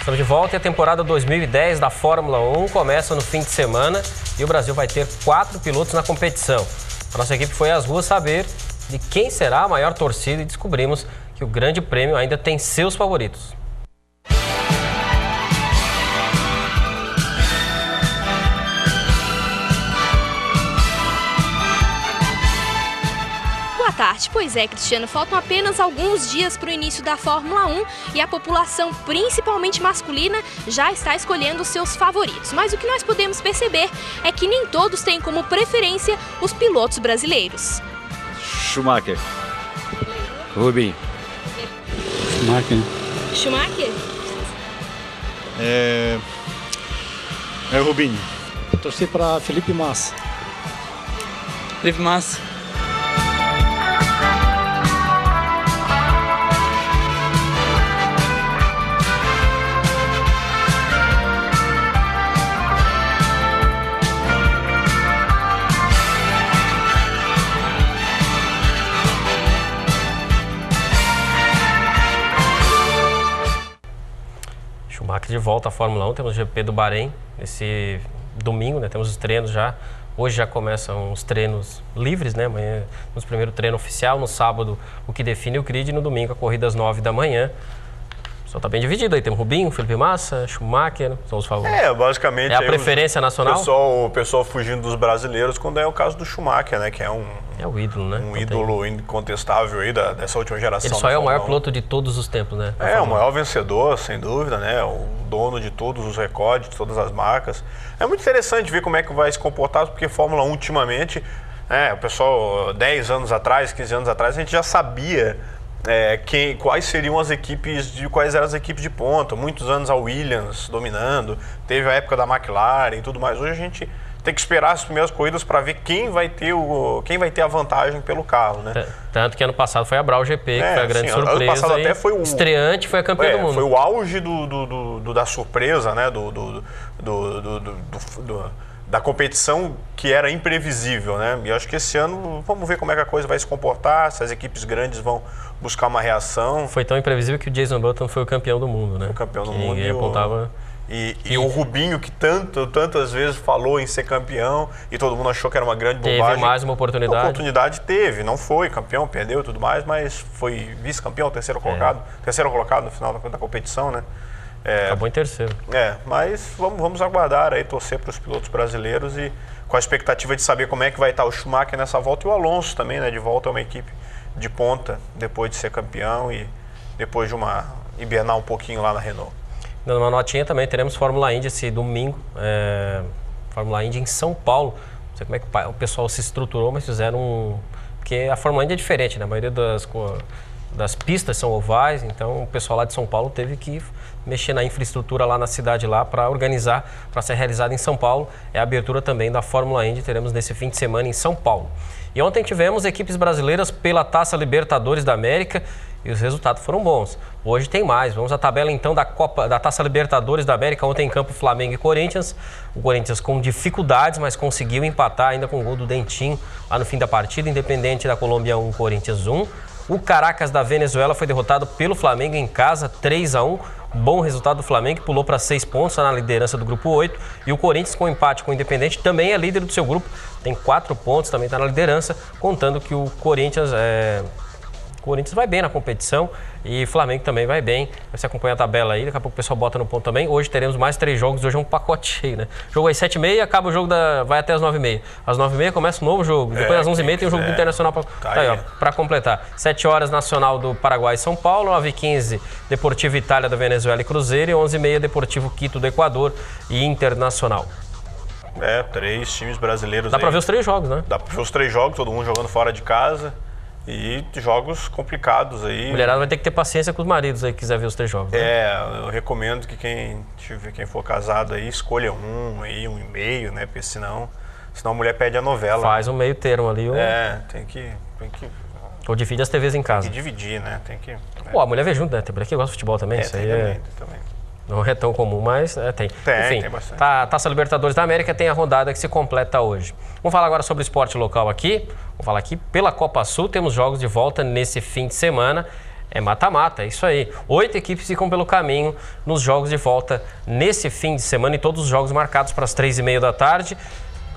Estamos de volta e a temporada 2010 da Fórmula 1 começa no fim de semana e o Brasil vai ter 4 pilotos na competição. A nossa equipe foi às ruas saber de quem será a maior torcida e descobrimos que o Grande Prêmio ainda tem seus favoritos. Boa tarde. Pois é, Cristiano, faltam apenas alguns dias para o início da Fórmula 1 e a população, principalmente masculina, já está escolhendo os seus favoritos. Mas o que nós podemos perceber é que nem todos têm como preferência os pilotos brasileiros. Schumacher. Rubinho. Schumacher. Schumacher? É Rubinho. Torci para Felipe Massa. Felipe Massa. Schumacher de volta à Fórmula 1, temos o GP do Bahrein nesse domingo, né? Temos os treinos já. Hoje já começam os treinos livres, né? Amanhã temos o primeiro treino oficial, no sábado o que define o grid e no domingo a corrida às 9 da manhã. Só está bem dividido aí, tem Rubinho, Felipe Massa, Schumacher, são os favoritos. Basicamente... É a preferência nacional? O pessoal fugindo dos brasileiros, quando é o caso do Schumacher, né? Que é o ídolo, né? Um ídolo incontestável aí dessa última geração. Ele só é o maior piloto de todos os tempos, né? O maior vencedor, sem dúvida, né? O dono de todos os recordes, de todas as marcas. É muito interessante ver como é que vai se comportar, porque Fórmula 1 ultimamente, o pessoal, 10 anos atrás, 15 anos atrás, a gente já sabia quais eram as equipes de ponta. Muitos anos a Williams dominando, teve a época da McLaren e tudo mais. Hoje a gente tem que esperar as primeiras corridas para ver quem vai ter a vantagem pelo carro, né? Tanto que ano passado foi a Brau GP, que foi a grande surpresa. Ano passado até foi o estreante, foi a campeã do mundo. Foi o auge da surpresa, né? Da competição que era imprevisível, né? E acho que esse ano vamos ver como é que a coisa vai se comportar, se as equipes grandes vão buscar uma reação. Foi tão imprevisível que o Jason Button foi o campeão do mundo, né? O campeão do mundo. Ninguém apontava... E o Rubinho, que tantas vezes falou em ser campeão e todo mundo achou que era uma grande bobagem. Teve mais uma oportunidade? A oportunidade teve, não foi campeão, perdeu e tudo mais, mas foi vice-campeão, terceiro colocado no final da competição, né? Acabou em terceiro. Mas vamos aguardar aí, torcer para os pilotos brasileiros e com a expectativa de saber como é que vai estar o Schumacher nessa volta e o Alonso também, né? De volta a uma equipe de ponta, depois de ser campeão e depois de hibernar um pouquinho lá na Renault. Dando uma notinha também, teremos Fórmula Indy esse domingo, Fórmula Indy em São Paulo. Não sei como é que o pessoal se estruturou, mas fizeram porque a Fórmula Indy é diferente, né? A maioria das pistas são ovais, então o pessoal lá de São Paulo teve que mexer na infraestrutura lá na cidade lá para organizar, para ser realizada em São Paulo. É a abertura também da Fórmula Indy, teremos nesse fim de semana em São Paulo. E ontem tivemos equipes brasileiras pela Taça Libertadores da América e os resultados foram bons. Hoje tem mais. Vamos à tabela então da Taça Libertadores da América. Ontem em campo Flamengo e Corinthians. O Corinthians com dificuldades, mas conseguiu empatar ainda com o gol do Dentinho lá no fim da partida. Independente da Colômbia 1, Corinthians 1. O Caracas da Venezuela foi derrotado pelo Flamengo em casa, 3-1. Bom resultado do Flamengo, que pulou para 6 pontos, está na liderança do grupo 8. E o Corinthians, com empate com o Independente, também é líder do seu grupo. Tem 4 pontos, também está na liderança, contando que o Corinthians vai bem na competição e o Flamengo também vai bem. Você acompanha a tabela aí, daqui a pouco o pessoal bota no ponto também. Hoje teremos mais 3 jogos, hoje é um pacote cheio, né? Jogo às 7h30, acaba o jogo, vai até às 9h30. Às 9h30 começa um novo jogo, depois às 11h30 tem um jogo do Internacional para completar. 7 horas Nacional do Paraguai e São Paulo, 9h15 Deportivo Itália da Venezuela e Cruzeiro e 11h30 Deportivo Quito do Equador e Internacional. 3 times brasileiros. Dá para ver os 3 jogos, né? Dá para ver os 3 jogos, todo mundo jogando fora de casa. E jogos complicados aí. A mulherada vai ter que ter paciência com os maridos aí que quiser ver os 3 jogos. Né? Eu recomendo que quem for casado aí escolha um e meio, né? Porque senão a mulher perde a novela. Faz um meio termo ali. Tem que... Ou divide as TVs em casa. Tem que dividir, né? Pô, a mulher vê junto, né? Tem mulher que gosta de futebol também. Isso aí também. Não é tão comum, mas tem. Enfim, tem bastante. Taça Libertadores da América tem a rodada que se completa hoje. Vamos falar agora sobre o esporte local aqui. Vamos falar aqui pela Copa Sul. Temos jogos de volta nesse fim de semana. É mata-mata, é isso aí. 8 equipes ficam pelo caminho nos jogos de volta nesse fim de semana e todos os jogos marcados para as 3h30 da tarde.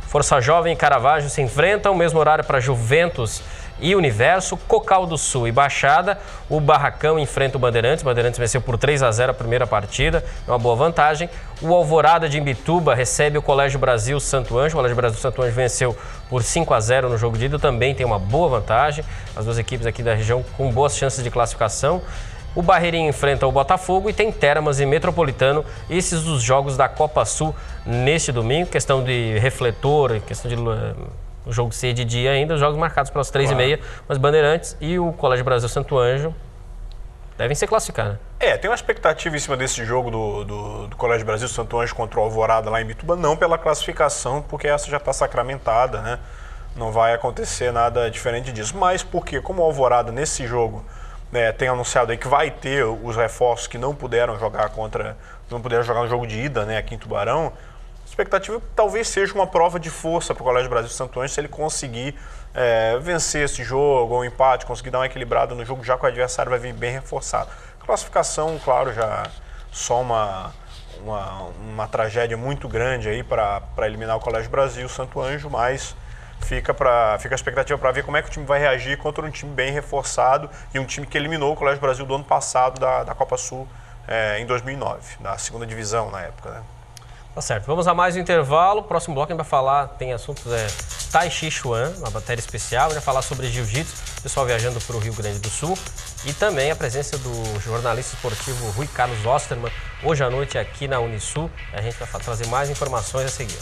Força Jovem e Caravaggio se enfrentam, mesmo horário para Juventus e Universo, Cocal do Sul e Baixada. O Barracão enfrenta o Bandeirantes. O Bandeirantes venceu por 3-0 a primeira partida, é uma boa vantagem. O Alvorada de Imbituba recebe o Colégio Brasil Santo Anjo. O Colégio Brasil Santo Anjo venceu por 5-0 no jogo de ida, também tem uma boa vantagem. As duas equipes aqui da região com boas chances de classificação. O Barreirinha enfrenta o Botafogo e tem Termas e Metropolitano. Esses dos jogos da Copa Sul neste domingo. Questão de refletor, questão de o jogo ser de dia ainda, os jogos marcados pelas 3h30, mas Bandeirantes e o Colégio Brasil Santo Anjo devem ser classificados, né? Tem uma expectativa em cima desse jogo do Colégio Brasil Santo Anjo contra o Alvorada lá em Imbituba, não pela classificação, porque essa já está sacramentada, né? Não vai acontecer nada diferente disso. Mas porque, como o Alvorada nesse jogo tem anunciado aí que vai ter os reforços que não puderam jogar no jogo de ida, né, aqui em Tubarão, a expectativa talvez seja uma prova de força para o Colégio Brasil Santo Anjo se ele conseguir vencer esse jogo, ou um empate, conseguir dar uma equilibrada no jogo, já que o adversário vai vir bem reforçado. Classificação, claro, já só uma tragédia muito grande aí para eliminar o Colégio Brasil Santo Anjo, mas fica a expectativa para ver como é que o time vai reagir contra um time bem reforçado e um time que eliminou o Colégio Brasil do ano passado da Copa Sul em 2009, na segunda divisão na época, né? Tá certo, vamos a mais um intervalo. Próximo bloco a gente vai falar, tem assuntos Tai Chi Chuan, uma matéria especial, a gente vai falar sobre jiu-jitsu, pessoal viajando para o Rio Grande do Sul e também a presença do jornalista esportivo Rui Carlos Osterman hoje à noite aqui na Unisul. A gente vai trazer mais informações a seguir.